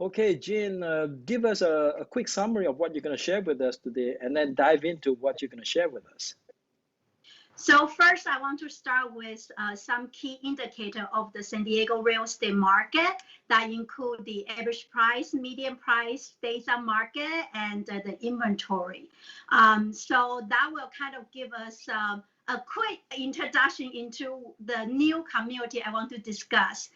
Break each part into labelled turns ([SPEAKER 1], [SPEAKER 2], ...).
[SPEAKER 1] Okay, Jean, give us a quick summary of what you're going to share with us today, and then dive into what you're going to share with us.
[SPEAKER 2] So first, I want to start with some key indicator of the San Diego real estate market that include the average price, median price, days on market, and the inventory. So that will kind of give us a quick introduction into the new community I want to discuss,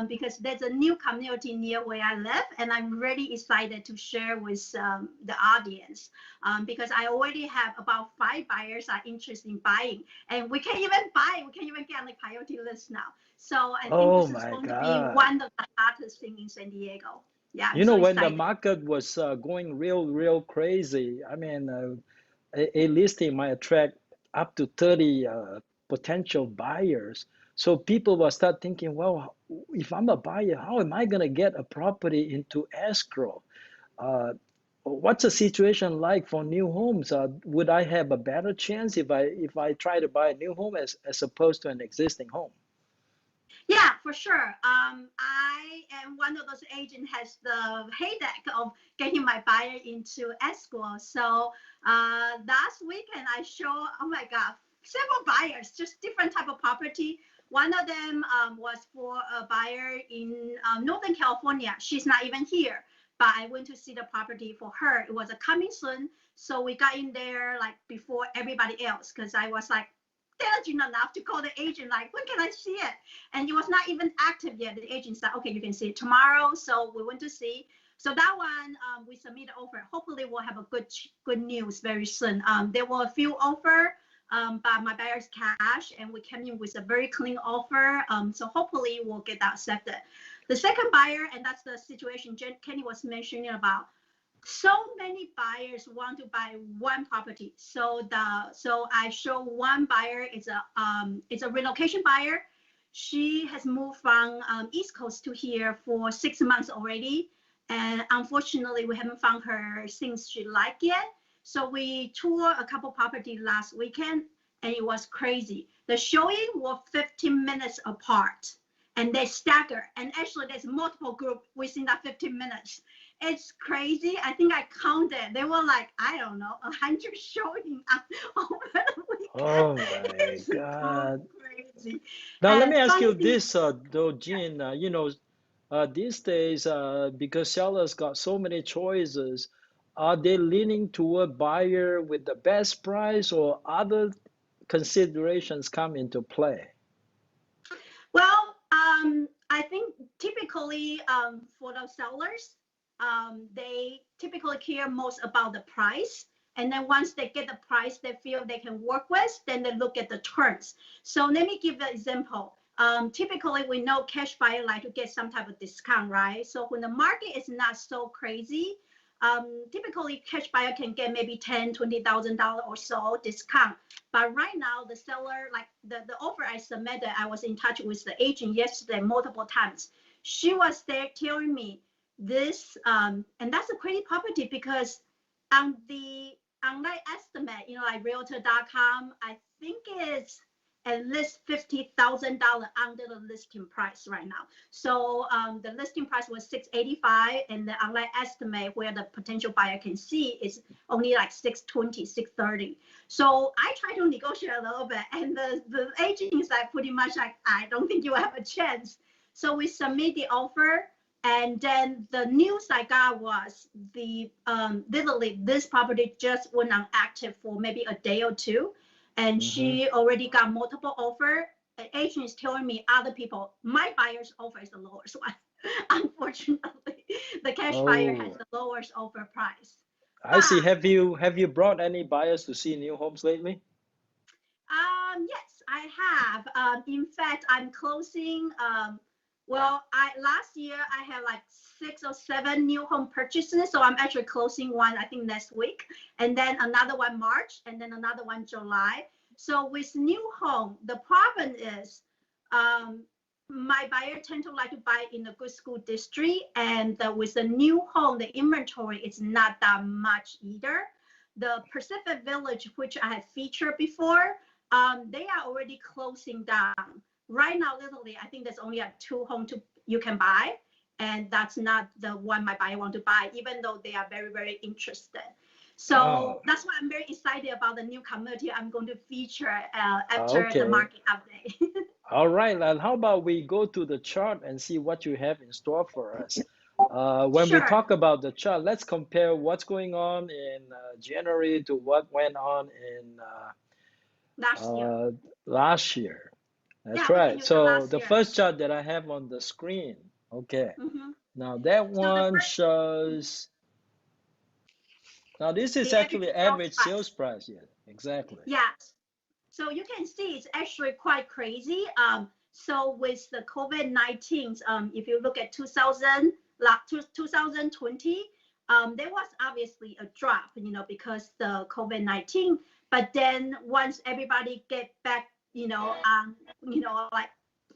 [SPEAKER 2] because there's a new community near where I live, and I'm really excited to share with the audience, because I already have about 5 buyers are interested in buying, and we can't even get on the priority list now. So I think
[SPEAKER 1] Oh
[SPEAKER 2] this is
[SPEAKER 1] my
[SPEAKER 2] going to be
[SPEAKER 1] God.
[SPEAKER 2] one of the hottest things in San Diego. Yeah, I'm
[SPEAKER 1] You know,
[SPEAKER 2] so
[SPEAKER 1] when the
[SPEAKER 2] excited.
[SPEAKER 1] market was going real crazy, I mean, a listing might attract up to 30 potential buyers. So people will start thinking, well, if I'm a buyer, how am I going to get a property into escrow? Uh, what's the situation like for new homes? Would I have a better chance if I try to buy a new home as opposed to an existing home?
[SPEAKER 2] Yeah, for sure. I am one of those agents has the headache of getting my buyer into escrow. So last weekend I show, oh my God, several buyers, just different type of property. One of them was for a buyer in Northern California. She's not even here, but I went to see the property for her. It was a coming soon, so we got in there like before everybody else because I was like diligent enough to call the agent like, when can I see it? And it was not even active yet. The agent said, okay, you can see it tomorrow. So we went to see. So that one, we submitted offer. Hopefully we'll have a good news very soon. There were a few offer, but my buyer's cash, and we came in with a very clean offer. So hopefully we'll get that accepted. The second buyer, and that's the situation Kenny was mentioning about, so many buyers want to buy one property. So I show one buyer. It's a relocation buyer. She has moved from East Coast to here for 6 months already, and unfortunately we haven't found her things she liked yet. So we toured a couple property last weekend, and it was crazy. The showing were 15 minutes apart, and they stagger. And actually, there's multiple group within that 15 minutes. It's crazy. I think I counted. There were like, I don't know, 100 showing up over the weekend.
[SPEAKER 1] Oh my
[SPEAKER 2] It's so
[SPEAKER 1] God.
[SPEAKER 2] crazy.
[SPEAKER 1] Now, let
[SPEAKER 2] And
[SPEAKER 1] me ask
[SPEAKER 2] funny
[SPEAKER 1] you
[SPEAKER 2] thing,
[SPEAKER 1] this, though, Jean, these days, because sellers got so many choices, are they leaning toward buyer with the best price or other considerations come into play?
[SPEAKER 2] well, I think typically for the sellers, they typically care most about the price. And then once they get the price they feel they can work with, then they look at the terms. So let me give an example. Typically, we know cash buyer like to get some type of discount, right? So when the market is not so crazy, typically cash buyer can get maybe $10,000, $20,000 or so discount. But right now, the seller, like the offer I submitted, I was in touch with the agent yesterday multiple times. She was there telling me this, and that's a crazy property because on the online estimate, like realtor.com, I think it's at least $50,000 under the listing price right now. So the listing price was 685, and the online estimate where the potential buyer can see is only like 620, 630. So I try to negotiate a little bit, and the agent is like pretty much like, I don't think you have a chance. So we submit the offer, and then the news I got was the literally this property just went on active for maybe a day or two, and
[SPEAKER 1] Hmm.
[SPEAKER 2] she already got multiple offer. The agent is telling me other people, my buyer's offer is the lowest one. Unfortunately, the cash buyer has
[SPEAKER 1] Oh,
[SPEAKER 2] the lowest offer price.
[SPEAKER 1] I see.
[SPEAKER 2] But
[SPEAKER 1] Have you brought any buyers to see new homes lately?
[SPEAKER 2] yes, I have. In fact, I'm closing. I last year I had like 6 or 7 new home purchases, so I'm actually closing one I think next week, and then another one March, and then another one July. So with new home, the problem is, um, my buyer tend to like to buy in a good school district, and with the new home, the inventory is not that much either. The Pacific Village, which I have featured before, they are already closing down. Right now, literally, I think there's only 2 homes you can buy. and that's not the one my buyer want to buy, even though they are very, very interested.
[SPEAKER 1] Oh,
[SPEAKER 2] So that's why I'm very excited about the new community I'm going to feature after the
[SPEAKER 1] okay.
[SPEAKER 2] market update.
[SPEAKER 1] All right, and how about we go to the chart and see what you have in store for us? When we
[SPEAKER 2] Sure,
[SPEAKER 1] talk about the chart, let's compare what's going on in January to what went on in
[SPEAKER 2] last year.
[SPEAKER 1] last year. That's
[SPEAKER 2] Yeah, we can
[SPEAKER 1] right.
[SPEAKER 2] use the
[SPEAKER 1] So
[SPEAKER 2] last
[SPEAKER 1] the
[SPEAKER 2] year.
[SPEAKER 1] first chart that I have on the screen, okay.
[SPEAKER 2] Hmm.
[SPEAKER 1] Now that
[SPEAKER 2] So the
[SPEAKER 1] one
[SPEAKER 2] first,
[SPEAKER 1] shows, now this is
[SPEAKER 2] the average
[SPEAKER 1] actually
[SPEAKER 2] sales
[SPEAKER 1] average sales
[SPEAKER 2] price.
[SPEAKER 1] price, yeah, exactly.
[SPEAKER 2] Yes. So you can see it's actually quite crazy. So with the COVID-19, if you look at 2020, there was obviously a drop, because the COVID-19. But then once everybody get back, like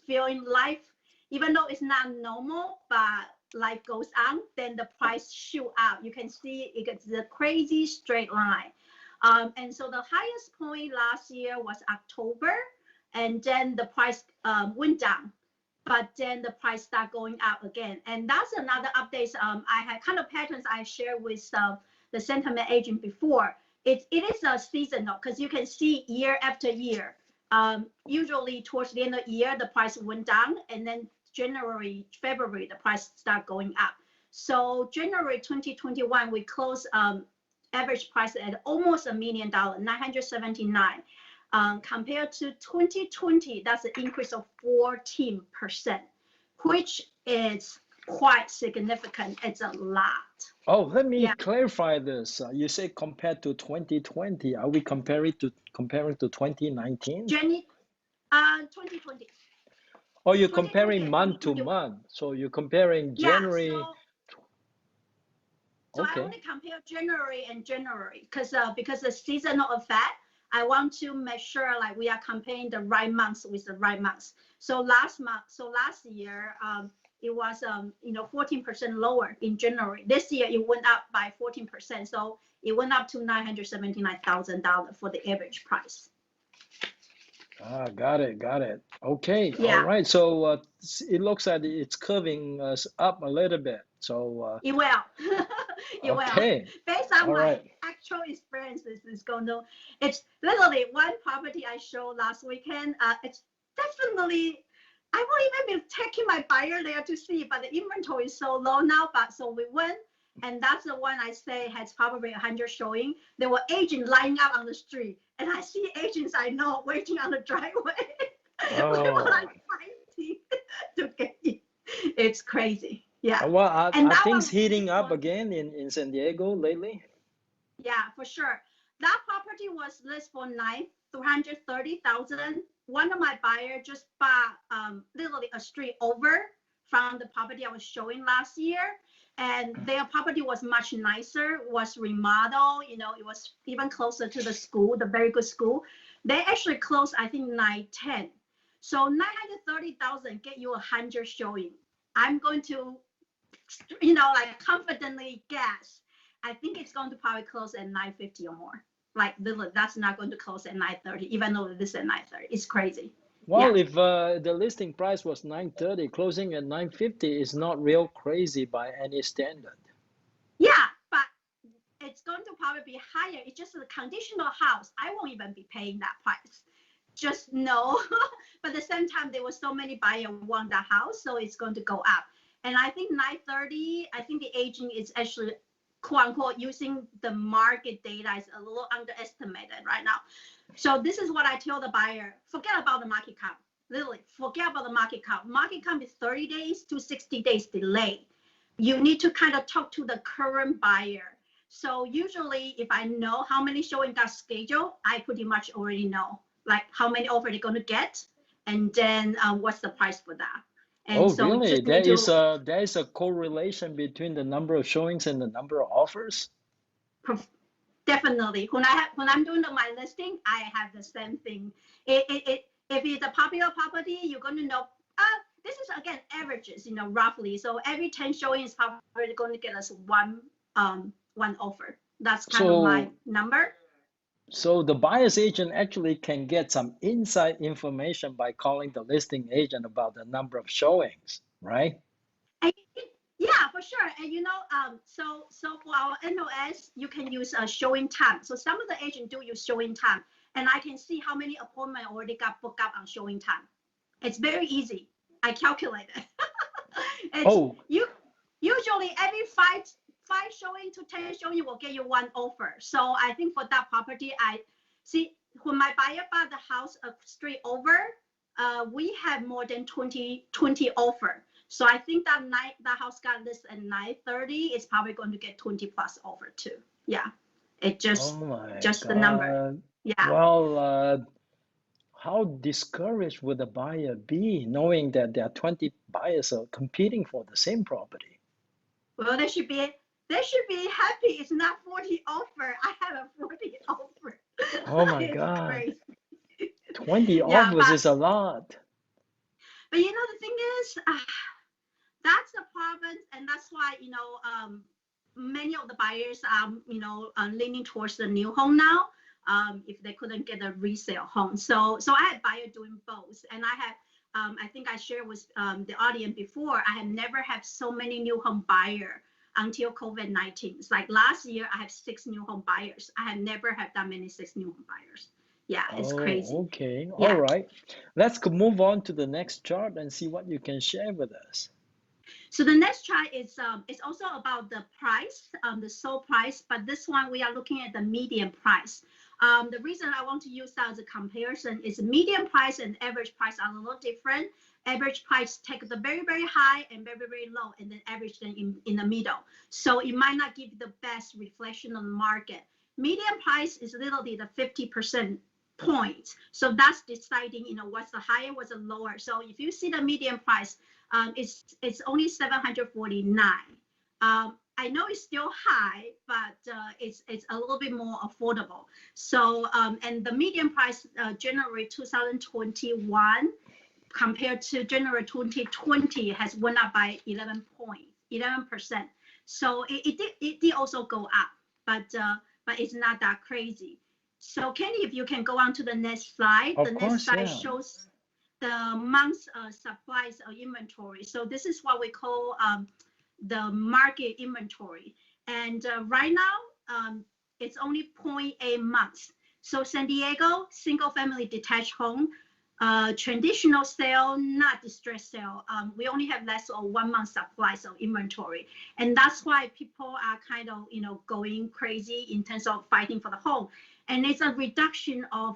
[SPEAKER 2] feeling life, even though it's not normal, but life goes on, then the price shoot up. You can see it's a crazy straight line. And so the highest point last year was October, and then the price went down, but then the price start going up again. And that's another update. I had kind of patterns I shared with the sentiment agent before. It is a seasonal, because you can see year after year. Usually towards the end of the year, the price went down, and then January, February, the price start going up. So January 2021, we closed average price at almost $1 million, 979. Compared to 2020, that's an increase of 14%, which is quite significant. It's a lot.
[SPEAKER 1] Oh, let me
[SPEAKER 2] Yeah,
[SPEAKER 1] clarify this. You say compared to 2020. Are we comparing to 2019?
[SPEAKER 2] Jenny, 2020,
[SPEAKER 1] Or you're
[SPEAKER 2] 2020
[SPEAKER 1] comparing
[SPEAKER 2] and
[SPEAKER 1] month to
[SPEAKER 2] 2021.
[SPEAKER 1] month? So you're comparing
[SPEAKER 2] Yeah,
[SPEAKER 1] January.
[SPEAKER 2] so I
[SPEAKER 1] Okay.
[SPEAKER 2] only compare January and January because the seasonal effect. I want to make sure like we are comparing the right months with the right months. So last year, it was 14% lower in January. This year it went up by 14%. So it went up to $979,000 for the average price.
[SPEAKER 1] Ah, got it, got it. Okay, all
[SPEAKER 2] Yeah,
[SPEAKER 1] right. So it looks like it's curving us up a little bit. So
[SPEAKER 2] it will. It will.
[SPEAKER 1] okay,
[SPEAKER 2] Based on
[SPEAKER 1] all
[SPEAKER 2] my
[SPEAKER 1] right.
[SPEAKER 2] actual experiences, it's going to. It's literally one property I showed last weekend. It's definitely. I won't even be taking my buyer there to see, but the inventory is so low now. But so we went, and that's the one I say has probably 100 showing. There were agents lining up on the street, and I see agents I know waiting on the driveway. We were
[SPEAKER 1] Oh,
[SPEAKER 2] like fighting to get in. It's crazy. Yeah.
[SPEAKER 1] well,
[SPEAKER 2] And
[SPEAKER 1] are
[SPEAKER 2] that
[SPEAKER 1] things
[SPEAKER 2] one was
[SPEAKER 1] heating
[SPEAKER 2] listed
[SPEAKER 1] up
[SPEAKER 2] for,
[SPEAKER 1] again in San Diego lately?
[SPEAKER 2] yeah, for sure. That property was listed for 930,000. One of my buyers just bought literally a street over from the property I was showing last year. And their property was much nicer, was remodeled, it was even closer to the school, the very good school. They actually closed, I think, 910. So 930,000 get you 100 showing. I'm going to like confidently guess, I think it's going to probably close at 9:50 or more. Like that's not going to close at 9:30, even though it is at 9:30. It's crazy. Yeah.
[SPEAKER 1] Well, if the listing price was 930, closing at 950 is not real crazy by any standard.
[SPEAKER 2] Yeah, but it's going to probably be higher. It's just a conditional house. I won't even be paying that price. Just no. But at the same time, there were so many buyers want the house, so it's going to go up. And I think 930, I think the aging is actually quote unquote using the market data is a little underestimated right now. So this is what I tell the buyer: forget about the market cap. Literally, forget about the market cap. Market cap is 30 days to 60 days delay. You need to kind of talk to the current buyer. So usually, if I know how many showing got scheduled, I pretty much already know like how many offer they're going to get, and then what's the price for that. And
[SPEAKER 1] Oh,
[SPEAKER 2] so we
[SPEAKER 1] really?
[SPEAKER 2] just need to
[SPEAKER 1] There is a correlation between the number of showings and the number of offers?
[SPEAKER 2] definitely when I'm doing my listing, I have the same thing. If it's a popular property, you're going to know. This is again averages, roughly. So every 10 showing is probably going to get us one offer. That's kind of my
[SPEAKER 1] So,
[SPEAKER 2] number.
[SPEAKER 1] so the buyer's agent actually can get some inside information by calling the listing agent about the number of showings, right?
[SPEAKER 2] Yeah, for sure. And so for our NOS, you can use a showing time. So some of the agents do use showing time, and I can see how many appointments already got booked up on showing time. It's very easy. I calculated. It's
[SPEAKER 1] Oh,
[SPEAKER 2] you usually every five showing to 10 showing will get you one offer. So I think for that property, I see when my buyer bought the house a street over, we have more than 20 offer. So I think that night the house got listed at 9:30. It's probably going to get 20 plus offer too. Yeah, it
[SPEAKER 1] oh my
[SPEAKER 2] just the number.
[SPEAKER 1] God.
[SPEAKER 2] Yeah.
[SPEAKER 1] Well, how discouraged would the buyer be knowing that there are 20 buyers are competing for the same property?
[SPEAKER 2] Well, they should be happy. It's not 40 offer. I have a 40 offer.
[SPEAKER 1] Oh my
[SPEAKER 2] It's
[SPEAKER 1] God.
[SPEAKER 2] crazy.
[SPEAKER 1] 20
[SPEAKER 2] Yeah,
[SPEAKER 1] offers is a lot.
[SPEAKER 2] but the thing is, that's the problem, and that's why many of the buyers are leaning towards the new home now. If they couldn't get a resale home, so I had buyer doing both, and I had I think I shared with the audience before. I had never had so many new home buyer until COVID-19. It's like last year I have 6 new home buyers. I have never had that many 6 new home buyers. Yeah, it's crazy.
[SPEAKER 1] Oh, okay. All
[SPEAKER 2] Yeah.
[SPEAKER 1] right. Let's move on to the next chart and see what you can share with us.
[SPEAKER 2] So the next chart is it's also about the price, the sold price, but this one we are looking at the median price. The reason I want to use that as a comparison is median price and average price are a little different. Average price take the very, very high and very, very low, and then average them in the middle. So it might not give the best reflection on the market. Median price is literally the 50% points. So that's deciding, what's the higher, what's the lower. So if you see the median price, it's only 749. I know it's still high, but it's a little bit more affordable. So and the median price January 2021 compared to January 2020 has went up by 11%. So it did also go up, but it's not that crazy. So Kenny, if you can go on to the next slide, the
[SPEAKER 1] Of
[SPEAKER 2] next
[SPEAKER 1] course,
[SPEAKER 2] slide
[SPEAKER 1] yeah.
[SPEAKER 2] shows the month's supplies or inventory. So this is what we call the market inventory. And right now, it's only zero point 0.8 months. So San Diego, single family detached home, traditional sale, not distress sale. We only have less than 1 month supplies of inventory. And that's why people are kind of, going crazy in terms of fighting for the home. And it's a reduction of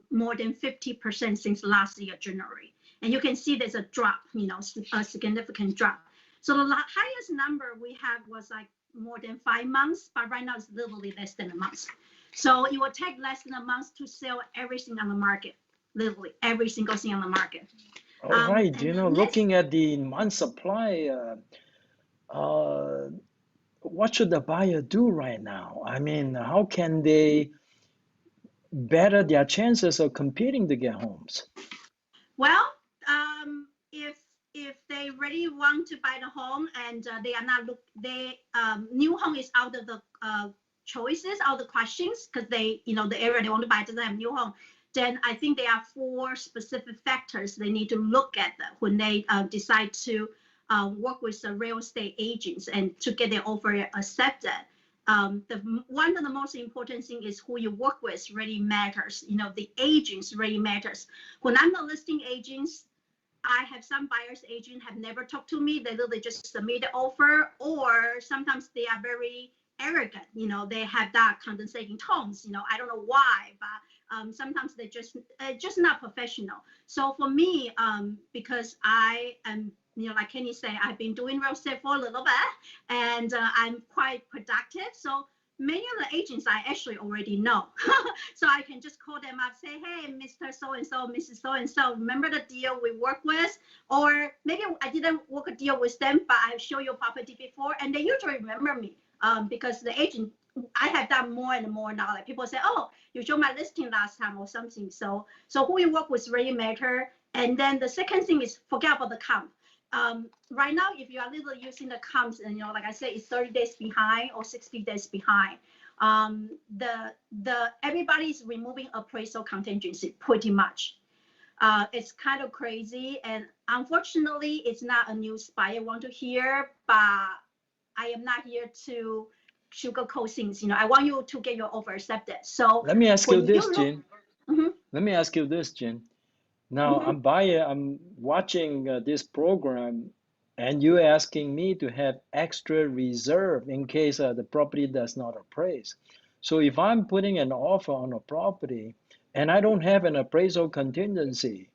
[SPEAKER 2] more than 50% since last year, January. And you can see there's a drop, a significant drop. So the highest number we have was like more than 5 months, but right now it's literally less than a month. So it will take less than a month to sell everything on the market, literally every single thing on the market.
[SPEAKER 1] All right.
[SPEAKER 2] And the next,
[SPEAKER 1] Looking at the month supply, what should the buyer do right now? I mean, how can they better their chances of competing to get homes?
[SPEAKER 2] well, if they really want to buy the home and they are not new home is out of the choices, out of the questions, because the area they want to buy doesn't have new home, then I think there are 4 specific factors they need to look at when they decide to work with the real estate agents and to get their offer accepted. One of the most important thing is who you work with really matters. The agents really matters. When I'm the listing agents, I have some buyers agent have never talked to me. They literally just submit the offer, or sometimes they are very arrogant. They have that condescending tones. I don't know why, but sometimes they just not professional. So for me, because I am, like Kenny said, I've been doing real estate for a little bit, and I'm quite productive. So many of the agents I actually already know. So I can just call them up, say, hey, Mr. So-and-so, Mrs. So-and-so, remember the deal we work with? Or maybe I didn't work a deal with them, but I show your property before, and they usually remember me because the agent, I have done more and more now. Like people say, oh, you showed my listing last time or something. So who you work with really matter. And then the second thing is forget about the comp. Right now, if you are literally using the comps, and like I said, it's 30 days behind or 60 days behind. The everybody's removing appraisal contingency pretty much. It's kind of crazy, and unfortunately, it's not a news buyer want to hear. But I am not here to sugarcoat things. I want you to get your offer accepted. So
[SPEAKER 1] Let me ask you
[SPEAKER 2] when
[SPEAKER 1] this,
[SPEAKER 2] you look,
[SPEAKER 1] Jean.
[SPEAKER 2] mhm,
[SPEAKER 1] Let me ask you this, Jean. Now
[SPEAKER 2] mhm.
[SPEAKER 1] I'm watching this program, and you're asking me to have extra reserve in case the property does not appraise. So if I'm putting an offer on a property and I don't have an appraisal contingency,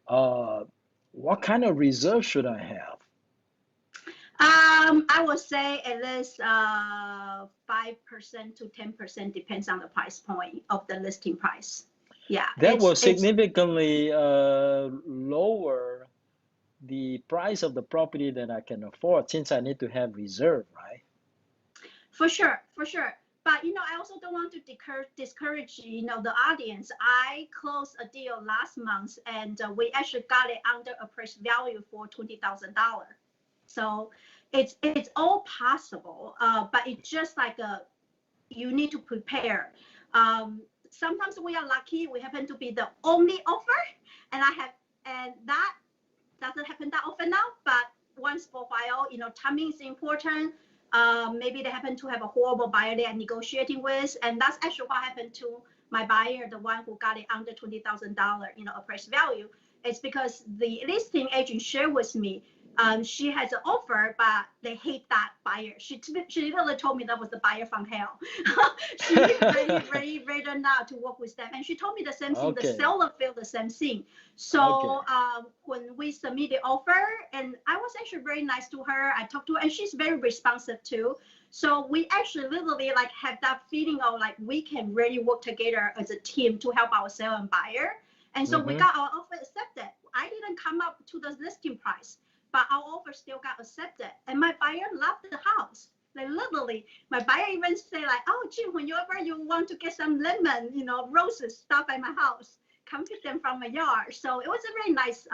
[SPEAKER 1] uh, what kind of reserve should I have?
[SPEAKER 2] I would say at least 5% to 10% depends on the price point of the listing price. Yeah,
[SPEAKER 1] That will
[SPEAKER 2] it's
[SPEAKER 1] significantly lower the price of the property that I can afford since I need to have reserve, right?
[SPEAKER 2] for sure, for sure. But I also don't want to discourage the audience. I closed a deal last month, and we actually got it under appraised value for $20,000. So it's all possible. But it's just like you need to prepare. Um, Sometimes we are lucky; we happen to be the only offer, and that doesn't happen that often now. But once for a while, timing is important. Maybe they happen to have a horrible buyer they are negotiating with, and that's actually what happened to my buyer, the one who got it under $20,000, appraised value. It's because the listing agent shared with me, she has an offer, but they hate that buyer. She literally told me that was the buyer from hell. She very rather not to work with them, and she told me the same thing. The
[SPEAKER 1] Okay,
[SPEAKER 2] seller felt the same thing.
[SPEAKER 1] okay.
[SPEAKER 2] So when we submit the offer, and I was actually very nice to her. I talked to her, and she's very responsive too. So we actually literally like have that feeling of like we can really work together as a team to help our seller and buyer. And so we
[SPEAKER 1] Mm-hmm.
[SPEAKER 2] got our offer accepted. I didn't come up to the listing price, but our offer still got accepted. And my buyer loved the house. Like literally, my buyer even say like, "Oh, Jim, whenever you want to get some lemon, roses, stop by my house. Come pick them from my yard." So it was a very nice,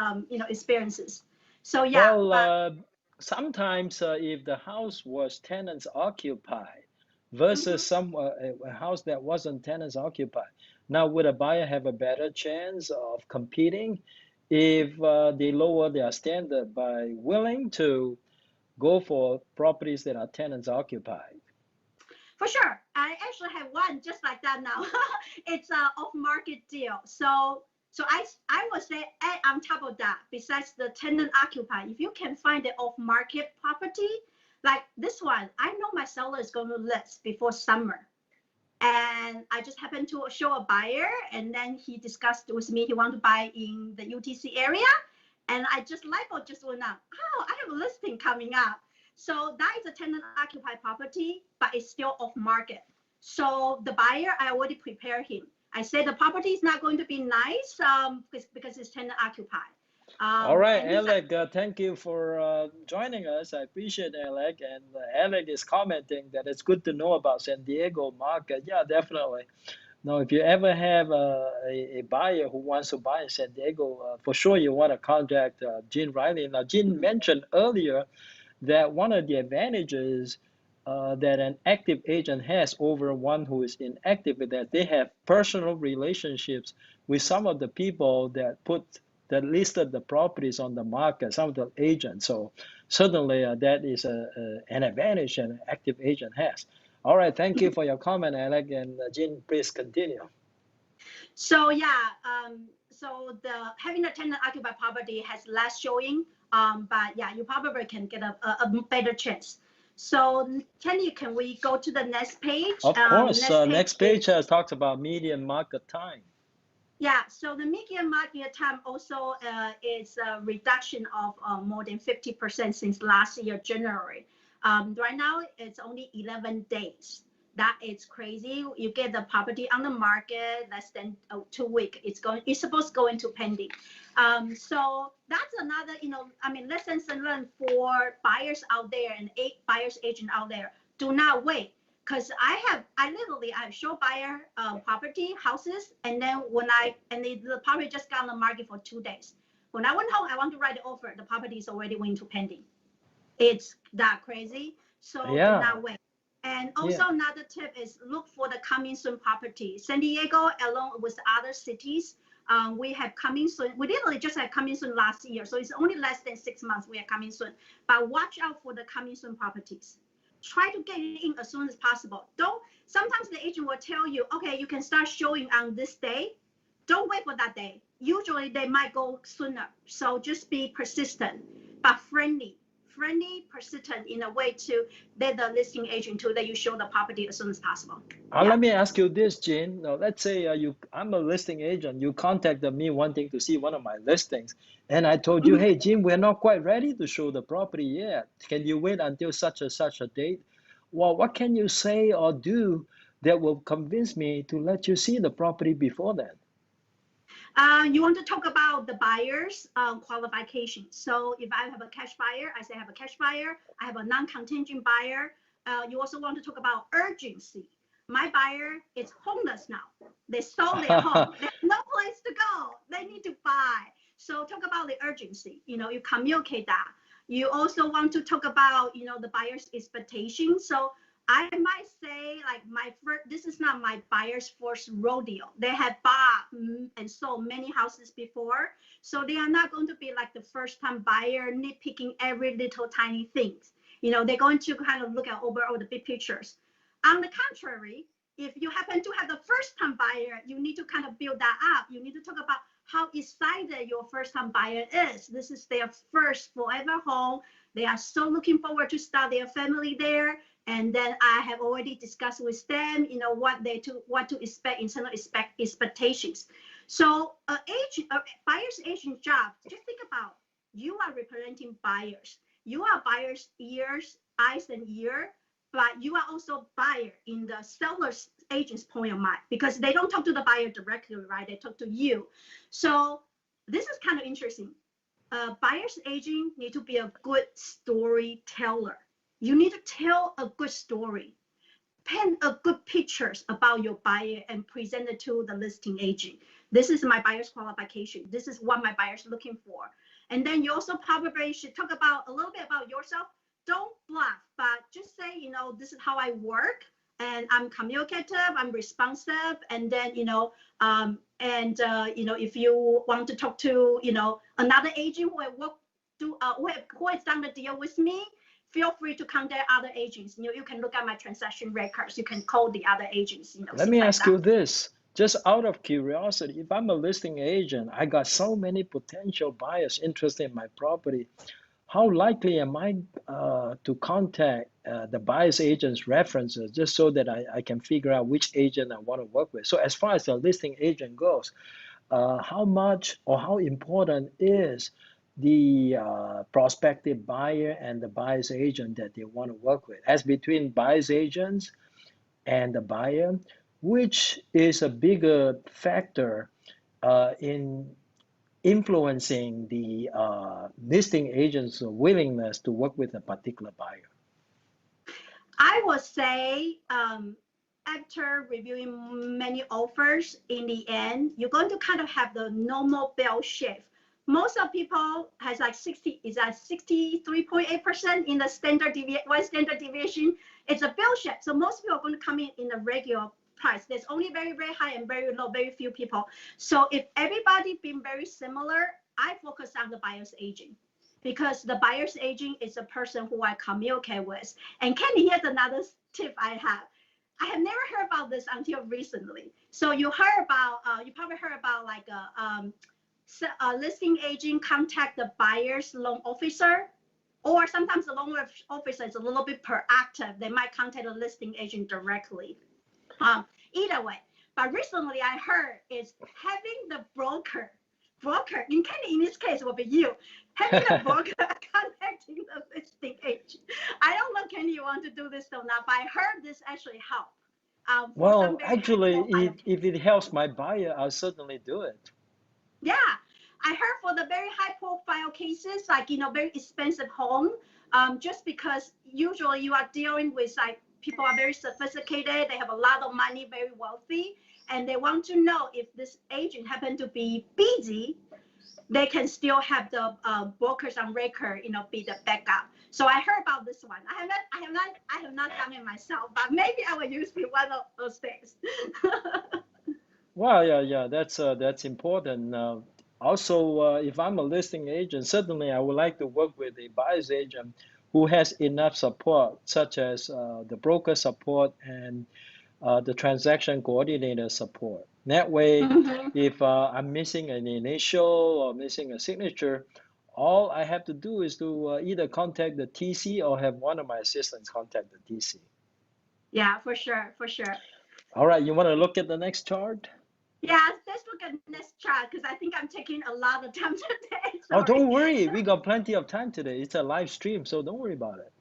[SPEAKER 2] experiences. So yeah,
[SPEAKER 1] Well,
[SPEAKER 2] but
[SPEAKER 1] sometimes if the house was tenants occupied
[SPEAKER 2] mhm.
[SPEAKER 1] versus a house that wasn't tenants occupied, now would a buyer have a better chance of competing if they lower their standard by willing to go for properties that are tenants occupied?
[SPEAKER 2] For sure. I actually have one just like that now. It's a off-market deal. So I would say on top of that, besides the tenant occupied, if you can find the off-market property, like this one, I know my seller is going to list before summer. And I just happened to show a buyer, and then he discussed with me he want to buy in the UTC area, and I just light bulb just went up. Oh, I have a listing coming up. So that is a tenant occupied property, but it's still off market. So the buyer, I already prepared him. I said the property is not going to be nice because it's tenant occupied.
[SPEAKER 1] All right,
[SPEAKER 2] And he's like,
[SPEAKER 1] Alec, thank you for joining us. I appreciate Alec. And Alec is commenting that it's good to know about San Diego market. Yeah, definitely. Now, if you ever have a buyer who wants to buy in San Diego, for sure you want to contact Gene Riley. Now, Gene mentioned earlier that one of the advantages that an active agent has over one who is inactive is that they have personal relationships with some of the people that listed the properties on the market, some of the agents. So certainly that is an advantage an active agent has. All right, thank you for your comment, Alec, and Jean, please continue.
[SPEAKER 2] so yeah, so the having a tenant occupied property has less showing, but yeah, you probably can get a better chance. So Kenny, can we go to the next page?
[SPEAKER 1] Of course,
[SPEAKER 2] Next
[SPEAKER 1] next
[SPEAKER 2] page
[SPEAKER 1] page
[SPEAKER 2] is
[SPEAKER 1] talks about median market time.
[SPEAKER 2] yeah. So the median market time also is a reduction of more than 50% since last year January. Right now it's only 11 days. That is crazy. You get the property on the market less than 2 weeks. It's supposed to go into pending. So that's another, I mean, lessons learned for buyers out there and buyers agent out there. Do not wait, because I literally I show buyer property houses, and then the property just got on the market for 2 days. When I went home, I want to write the offer. The property is already went to pending. It's that crazy. So do
[SPEAKER 1] Yeah,
[SPEAKER 2] not wait. And
[SPEAKER 1] yeah.
[SPEAKER 2] also another tip is look for the coming soon property. San Diego, along with other cities, We have coming soon. We literally just had coming soon last year, so it's only less than 6 months we are coming soon. But watch out for the coming soon properties. Try to get it in as soon as possible. Don't. Sometimes the agent will tell you, okay, you can start showing on this day. Don't wait for that day. Usually they might go sooner. So just be persistent, but friendly, persistent in a way to let the listing agent to let you show the property as soon as possible. Yeah.
[SPEAKER 1] Let me ask you this, Jean. Now, let's say I'm a listing agent. You contacted me wanting to see one of my listings, and I told you,
[SPEAKER 2] Mhm.
[SPEAKER 1] hey, Jean, we're not quite ready to show the property yet. Can you wait until such a date? Well, what can you say or do that will convince me to let you see the property before then?
[SPEAKER 2] You want to talk about the buyer's qualification. So if I have a cash buyer, I say I have a cash buyer. I have a non-contingent buyer. You also want to talk about urgency. My buyer is homeless now. They sold their home. They have no place to go. They need to buy. So talk about the urgency. You communicate that. You also want to talk about, the buyer's expectations. So I might say like this is not my buyer's first rodeo. They have bought and sold many houses before. So they are not going to be like the first time buyer nitpicking every little tiny things. They're going to kind of look at overall the big pictures. On the contrary, if you happen to have the first time buyer, you need to kind of build that up. You need to talk about how excited your first time buyer is. This is their first forever home. They are so looking forward to start their family there. And then I have already discussed with them, what to expect in terms of expectations. So a buyer's agent job, just think about, you are representing buyers. You are buyers' ears, eyes and ear, but you are also buyer in the seller's agent's point of mind, because they don't talk to the buyer directly, right? They talk to you. So this is kind of interesting. A buyer's agent need to be a good storyteller. You need to tell a good story, paint a good pictures about your buyer and present it to the listing agent. This is my buyer's qualification. This is what my buyer's looking for. And then you also probably should talk about a little bit about yourself. Don't bluff, but just say, this is how I work, and I'm communicative, I'm responsive, and then, if you want to talk to, another agent who has done the deal with me, feel free to contact other agents. You can look at my transaction records. You can call the other agents,
[SPEAKER 1] Let
[SPEAKER 2] things
[SPEAKER 1] me
[SPEAKER 2] like
[SPEAKER 1] ask
[SPEAKER 2] that.
[SPEAKER 1] you this, just out of curiosity, if I'm a listing agent, I got so many potential buyers interested in my property. How likely am I to contact the buyer's agent's references just so that I can figure out which agent I want to work with? So as far as the listing agent goes, how much or how important is the prospective buyer and the buyer's agent that they want to work with? As between buyer's agents and the buyer, which is a bigger factor in influencing the listing agent's willingness to work with a particular buyer?
[SPEAKER 2] I would say, after reviewing many offers, in the end, you're going to kind of have the normal bell shape. Most of people has like 60, is at 63.8% in the standard deviation. It's a bell shape. So most people are going to come in a regular price. There's only very, very high and very low, very few people. So if everybody been very similar, I focus on the buyer's agent, because the buyer's agent is a person who I communicate with. And Kenny, here's another tip I have. I have never heard about this until recently. So you probably heard about like a listing agent contact the buyer's loan officer, or sometimes the loan officer is a little bit proactive. They might contact the listing agent directly. Um, Either way. But recently I heard is having the broker, in this case will be you, having the broker contacting the listing agent. I don't know, Kenny, you want to do this or not, but I heard this actually help for some
[SPEAKER 1] Well,
[SPEAKER 2] very high
[SPEAKER 1] actually,
[SPEAKER 2] profile
[SPEAKER 1] if it
[SPEAKER 2] cases.
[SPEAKER 1] helps my buyer, I'll certainly do it.
[SPEAKER 2] Yeah, I heard for the very high profile cases, like, very expensive home, just because usually you are dealing with like people are very sophisticated, they have a lot of money, very wealthy, and they want to know if this agent happen to be busy, they can still have the brokers on record, be the backup. So I heard about this one. I have not done it myself, but maybe I will use it one of those days.
[SPEAKER 1] Well, yeah, that's important. Also, if I'm a listing agent, certainly I would like to work with a buyer's agent who has enough support, such as the broker support and the transaction coordinator support. That way,
[SPEAKER 2] Mm-hmm.
[SPEAKER 1] if I'm missing an initial or missing a signature, all I have to do is to either contact the TC or have one of my assistants contact the TC.
[SPEAKER 2] Yeah, for sure, for sure.
[SPEAKER 1] All right, you want to look at the next chart?
[SPEAKER 2] Yeah, let's look at next chart because I think I'm taking a lot of time today.
[SPEAKER 1] Oh,
[SPEAKER 2] Sorry.
[SPEAKER 1] don't worry.
[SPEAKER 2] So,
[SPEAKER 1] We got plenty of time today. It's a live stream, so don't worry about it.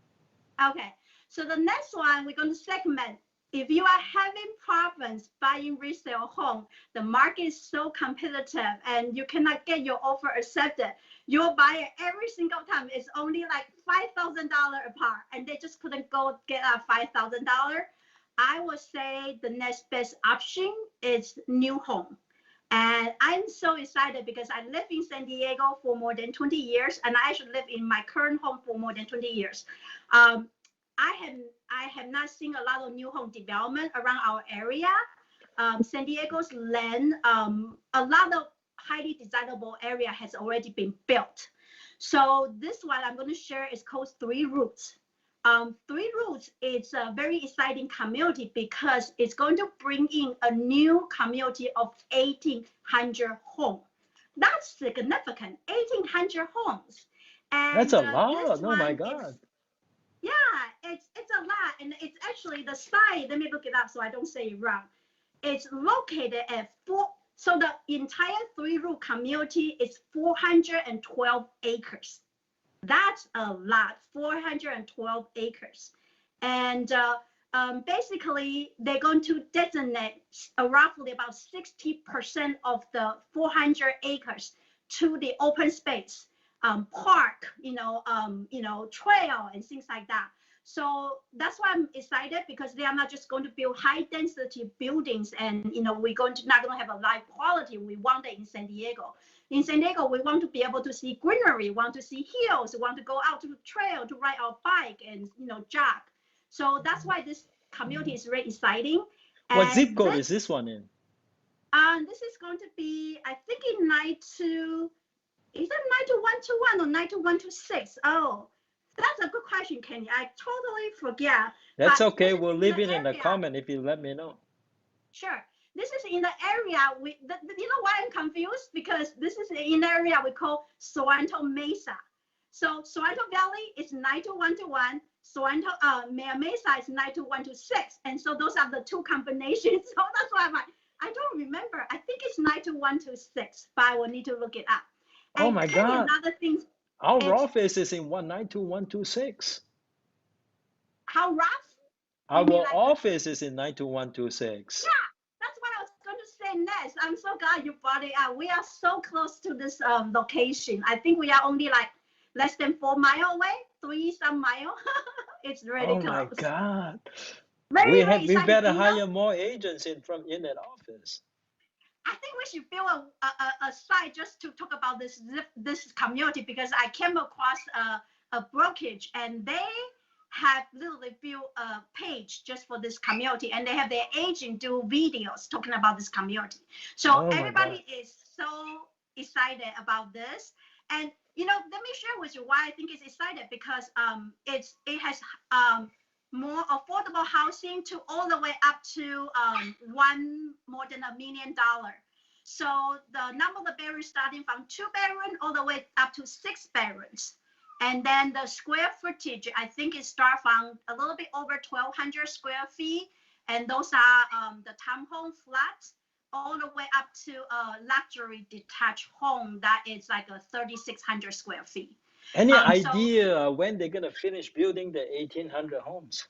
[SPEAKER 2] okay. So the next one we're going to segment. If you are having problems buying resale home, the market is so competitive and you cannot get your offer accepted. Your buyer every single time is only like $5,000 apart, and they just couldn't go get a $5,000. I would say the next best option is new home. And I'm so excited because I live in San Diego for more than 20 years, and I actually live in my current home for more than 20 years. Um, I have I have not seen a lot of new home development around our area. San Diego's land, a lot of highly desirable area has already been built. So this one I'm going to share is called Three Roots. Three Roots is a very exciting community because it's going to bring in a new community of 1,800 homes. That's significant, 1,800 homes.
[SPEAKER 1] That's
[SPEAKER 2] And
[SPEAKER 1] a
[SPEAKER 2] this
[SPEAKER 1] lot. Oh my
[SPEAKER 2] one is,
[SPEAKER 1] God.
[SPEAKER 2] yeah, it's a lot. And it's actually the site, let me look it up so I don't say it wrong. It's located at four, so the entire Three Root community is 412 acres. That's a lot, 412 acres. And basically, they're going to designate roughly about 60% of the 400 acres to the open space, park, trail and things like that. So that's why I'm excited because they are not just going to build high density buildings and we're going to not going to have a life quality we want it in San Diego. In San Diego, we want to be able to see greenery, want to see hills, want to go out to the trail to ride our bike and jog. So that's why this community is very exciting.
[SPEAKER 1] What
[SPEAKER 2] And
[SPEAKER 1] zip code is this one in?
[SPEAKER 2] this is going to be, I think, in night to either 92121 or 92126. Oh, that's a good question, Kenny. I totally forget.
[SPEAKER 1] That's
[SPEAKER 2] But
[SPEAKER 1] okay.
[SPEAKER 2] this is
[SPEAKER 1] We'll
[SPEAKER 2] in the
[SPEAKER 1] leave it in the
[SPEAKER 2] area.
[SPEAKER 1] comment if you let me know.
[SPEAKER 2] Sure. This is in the area you know why I'm confused? Because this is in the area we call Sorrento Mesa. So Sorrento Valley is 92121. Sorrento Mesa is 92126. And so those are the two combinations. So that's why I'm like, I don't remember. I think it's 92126, but I will need to look it up.
[SPEAKER 1] Oh
[SPEAKER 2] And
[SPEAKER 1] my
[SPEAKER 2] Kenny,
[SPEAKER 1] God.
[SPEAKER 2] another thing,
[SPEAKER 1] Our
[SPEAKER 2] it's
[SPEAKER 1] office is in 192126.
[SPEAKER 2] how rough? You mean
[SPEAKER 1] Our
[SPEAKER 2] like the,
[SPEAKER 1] office is in 92126.
[SPEAKER 2] yeah, that's what I was going to say next. I'm so glad you brought it up. We are so close to this location. I think we are only like less than 4 miles away, three some mile. It's really
[SPEAKER 1] Oh my
[SPEAKER 2] close.
[SPEAKER 1] God.
[SPEAKER 2] Very, very
[SPEAKER 1] We
[SPEAKER 2] exciting.
[SPEAKER 1] better hire more agents in that office.
[SPEAKER 2] I think we should build a site just to talk about this community because I came across a brokerage and they have literally built a page just for this community and they have their agent do videos talking about this community. So
[SPEAKER 1] Oh my God.
[SPEAKER 2] everybody is so excited about this. And let me share with you why I think it's excited because it has more affordable housing to all the way up to one more than $1 million. So the number of the bedrooms starting from 2 bedroom all the way up to 6 bedrooms. And then the square footage, I think it starts from a little bit over 1,200 square feet. And those are the townhome flats all the way up to a luxury detached home that is like a 3,600 square feet.
[SPEAKER 1] Any
[SPEAKER 2] So
[SPEAKER 1] idea when they're going to finish building the 1800 homes?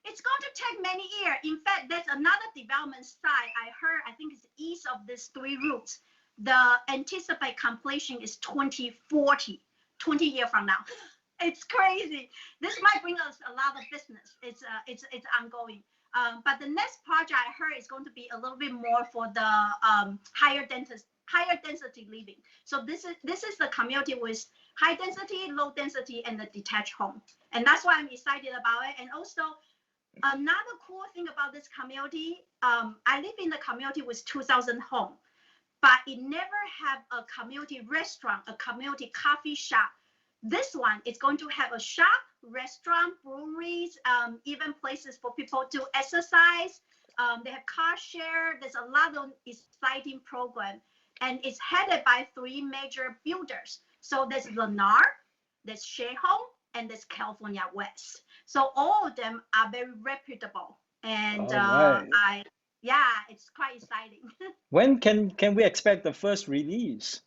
[SPEAKER 2] it's going to take many years. In fact, there's another development site I heard, I think it's east of these three routes. The anticipated completion is 2040, 20 years from now. It's crazy. This might bring us a lot of business. It's ongoing. But the next project I heard is going to be a little bit more for the higher density living. So this is the community with high density, low density, and the detached home. And that's why I'm excited about it. And also Another cool thing about this community, I live in the community with 2,000 homes, but it never have a community restaurant, a community coffee shop. This one is going to have a shop, restaurant, breweries, even places for people to exercise. They have car share. There's a lot of exciting program, and it's headed by three major builders. So there's Lennar, there's Shea Home, and there's California West. So all of them are very reputable, and
[SPEAKER 1] All right.
[SPEAKER 2] yeah, it's quite exciting.
[SPEAKER 1] When can we expect the first release?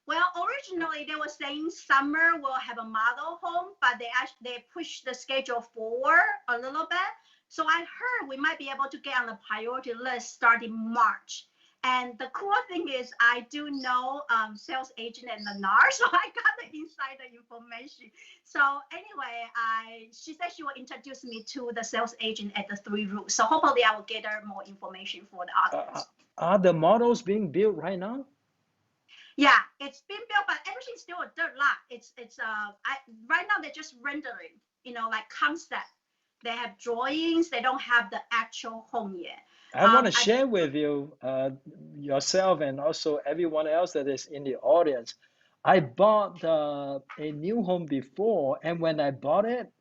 [SPEAKER 2] Well, originally they were saying summer will have a model home, but they pushed the schedule forward a little bit. So I heard we might be able to get on the priority list starting March. And the cool thing is, I do know sales agent at Lennar, so I got the insider information. So anyway, she said she will introduce me to the sales agent at the Three Roots. So hopefully, I will get her more information for the
[SPEAKER 1] Uh,
[SPEAKER 2] audience.
[SPEAKER 1] are the models being built right now?
[SPEAKER 2] Yeah, it's been built, but everything's still a dirt lot. Right now they're just rendering, like concept. They have drawings. They don't have the actual home yet.
[SPEAKER 1] I want to
[SPEAKER 2] I
[SPEAKER 1] share with you, yourself and also everyone else that is in the audience. I bought a new home before, and when I bought it,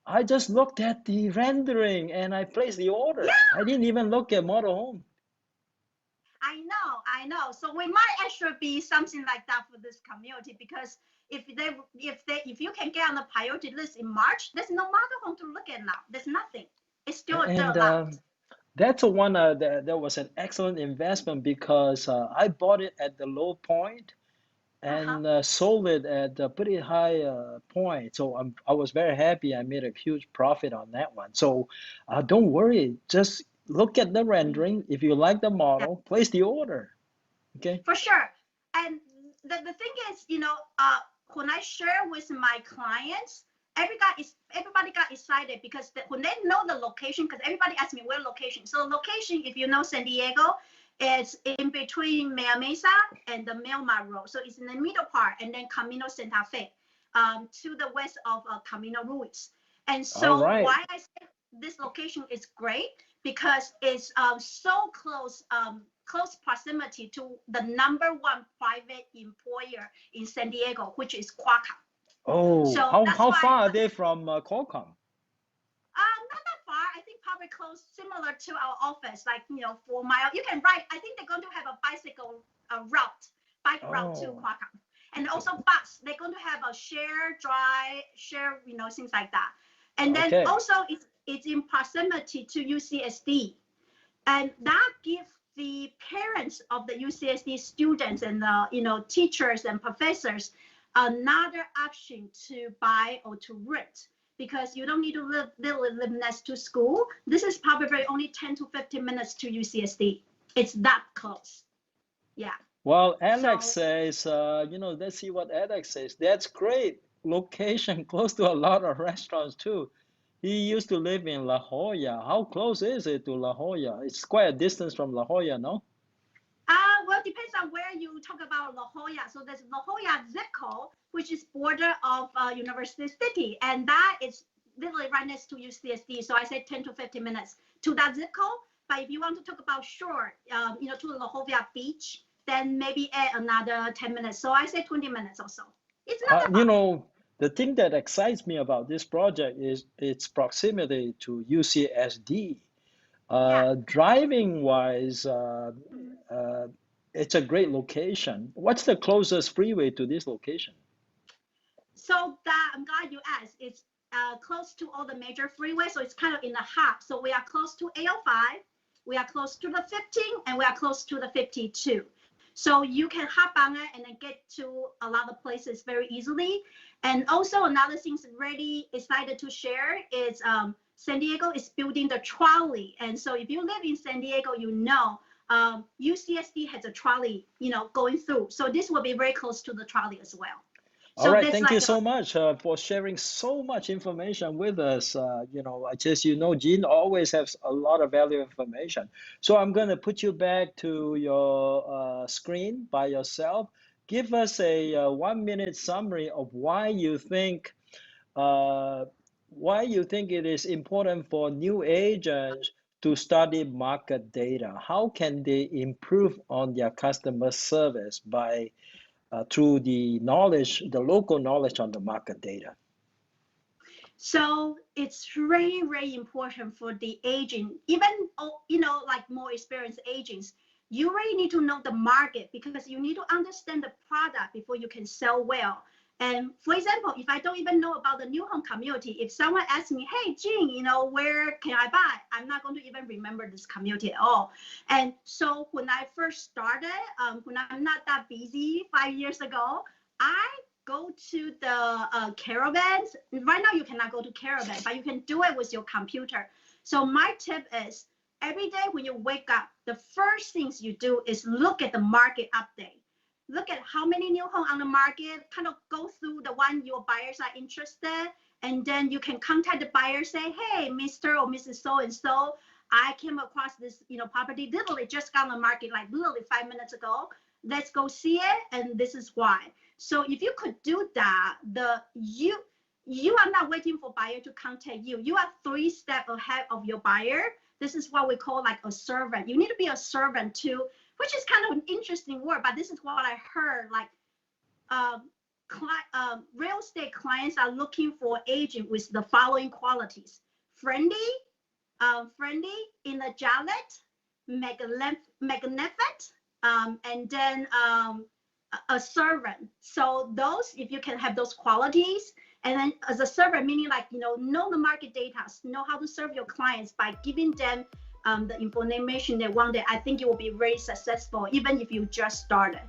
[SPEAKER 1] I just looked at the rendering and I placed the order.
[SPEAKER 2] Yeah,
[SPEAKER 1] I didn't even look at model home.
[SPEAKER 2] I know. So we might actually be something like that for this community because if you can get on the priority list in March, there's no model home to look at now. There's nothing. It's still a
[SPEAKER 1] And
[SPEAKER 2] dirt lot.
[SPEAKER 1] that's a one that was an excellent investment because I bought it at the low point
[SPEAKER 2] Uh huh.
[SPEAKER 1] and sold it at a pretty high point. So I was very happy. I made a huge profit on that one. So don't worry. Just look at the rendering. If you like the model, place the order. Okay.
[SPEAKER 2] For sure. And the thing is, when I share with my clients, everybody got excited because when they know the location, because everybody asked me where location. So location, if you know San Diego, is in between Mea Mesa and the Melmar Road. So it's in the middle part, and then Camino Santa Fe, to the west of Camino Ruiz. And
[SPEAKER 1] All
[SPEAKER 2] so
[SPEAKER 1] right.
[SPEAKER 2] why I say this location is great because it's so close proximity to the number one private employer in San Diego, which is Qualcomm.
[SPEAKER 1] Oh,
[SPEAKER 2] So that's
[SPEAKER 1] how
[SPEAKER 2] why,
[SPEAKER 1] far are they from Qualcomm?
[SPEAKER 2] not that far. I think probably close, similar to our office, like 4 miles. You can ride. I think they're going to have a bicycle bike route to
[SPEAKER 1] Oh,
[SPEAKER 2] Qualcomm, and also bus. They're going to have a share drive, share, things like that. And then
[SPEAKER 1] okay.
[SPEAKER 2] also it's in proximity to UCSD, and that gives the parents of the UCSD students and the teachers and professors another option to buy or to rent because you don't need to live next to school. This is probably only 10 to 15 minutes to UCSD. It's that close. Yeah.
[SPEAKER 1] Well, Alex
[SPEAKER 2] So
[SPEAKER 1] says, let's see what Alex says. That's great. Location close to a lot of restaurants too. He used to live in La Jolla. How close is it to La Jolla? It's quite a distance from La Jolla, no?
[SPEAKER 2] Well, depends on where you talk about La Jolla. So there's La Jolla zip code, which is border of University City, and that is literally right next to UCSD. So I said 10 to 15 minutes to that zip code. But if you want to talk about shore, to La Jolla Beach, then maybe add another 10 minutes. So I say 20 minutes or so. It's not that
[SPEAKER 1] You
[SPEAKER 2] far.
[SPEAKER 1] know, the thing that excites me about this project is its proximity to UCSD.
[SPEAKER 2] Yeah.
[SPEAKER 1] Driving wise,
[SPEAKER 2] Mhm.
[SPEAKER 1] uh, it's a great location. What's the closest freeway to this location?
[SPEAKER 2] So that I'm glad you asked. It's close to all the major freeways, so it's kind of in the hub. So we are close to 805, we are close to the 15, and we are close to the 52. So you can hop on it and then get to a lot of places very easily. And also another thing really excited to share is San Diego is building the trolley. And so if you live in San Diego, UCSD has a trolley, going through. So this will be very close to the trolley as well.
[SPEAKER 1] All
[SPEAKER 2] So
[SPEAKER 1] right,
[SPEAKER 2] there's
[SPEAKER 1] thank you
[SPEAKER 2] like a
[SPEAKER 1] so much for sharing so much information with us. I just Jean always has a lot of valuable information. So I'm going to put you back to your screen by yourself. Give us a 1 minute summary of why you think uh, why you think it is important for new agents to study market data? How can they improve on their customer service by through the knowledge, the local knowledge on the market data?
[SPEAKER 2] So it's very, very important for the agent, even like more experienced agents. You really need to know the market because you need to understand the product before you can sell well. And for example, if I don't even know about the new home community, if someone asks me, "Hey, Jean, where can I buy?" I'm not going to even remember this community at all. And so when I first started, when I'm not that busy 5 years ago, I go to the caravans. Right now, you cannot go to caravan, but you can do it with your computer. So my tip is every day when you wake up, the first things you do is look at the market update. Look at how many new homes on the market, kind of go through the one your buyers are interested, and then you can contact the buyer, say, "Hey, Mr. or Mrs. So-and-so, I came across this, property literally just got on the market like literally 5 minutes ago. Let's go see it, and this is why." So if you could do that, you are not waiting for buyer to contact you. You are 3 steps ahead of your buyer. This is what we call like a servant. You need to be a servant too, which is kind of an interesting word, but this is what I heard. Like real estate clients are looking for agent with the following qualities: friendly, friendly, energetic, magnificent, and then a servant. So those, if you can have those qualities, and then as a servant, meaning like, know the market data, know how to serve your clients by giving them the information they want, I think you will be very successful, even if you just started.